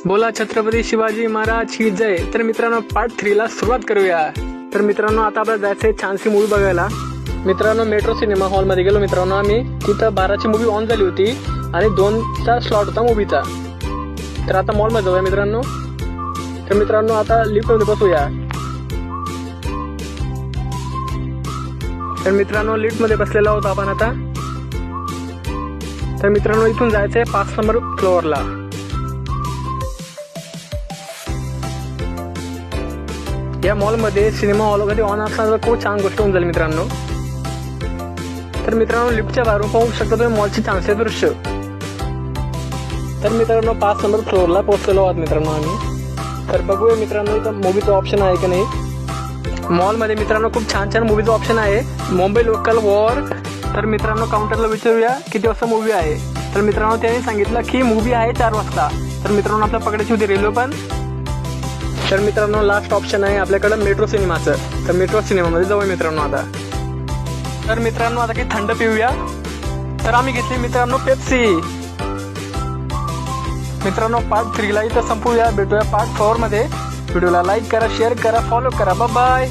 बोला छत्रपती शिवाजी महाराज की जय। तर मित्रांनो पार्ट 3 ला सुरुवात करूया। तर मित्रांनो आता आपल्याला जायचंय छानशी मूवी बघायला। मित्रांनो मेट्रो सिनेमा हॉल मध्ये गेलो मित्रांनो आम्ही। तिथं 12ची मूवी ऑन झाली होती आणि 2चा स्लॉट होता मूवीचा। तर आता मॉल मध्ये जाऊया मित्रांनो। तर मित्रांनो आता लिफ्ट मध्ये बसूया। तर मित्रांनो लिफ्ट मध्ये बसलेलो आहोत आपण आता। तर मित्रांनो इथून जायचंय 5 नंबर फ्लोअरला। या मॉल मध्ये सिनेमा हॉल कधी ऑन असणार खूप छान गोष्ट होऊन झाली मित्रांनो। तर मित्रांनो लिफ्टच्या बाहेरून पाहू शकता तुम्ही मॉलची छानसे दृश्य। तर मित्रांनो 5 नंबर फ्लोअरला पोहोचलेलो आहोत मित्रांनो आम्ही। तर बघूया मित्रांनो इथं मूवीचं ऑप्शन आहे की नाही। मॉल मध्ये मित्रांनो खूप छान छान मूवीचं ऑप्शन आहे। Mumbai local war. तर मित्रांनो काउंटरला विचारूया किती वाजता मूवी आहे। तर मित्रांनो त्यांनी सांगितलं की मूवी आहे 4 वाजता। तर मित्रांनो आपल्या पकडायची होती रेल्वे पण। तर मित्रांनो लास्ट ऑप्शन आहे आपल्याकडे मेट्रो सिनेमाचं। तर मेट्रो सिनेमामध्ये जाऊया मित्रांनो आता। तर मित्रांनो आता काही थंड पिऊया। तर आम्ही घेतली मित्रांनो पेप्सी। मित्रांनो पार्ट 3 ला इथं संपूया। भेटूया पार्ट 4 मध्ये। व्हिडिओला लाईक करा, शेअर करा, फॉलो करा। Bye bye.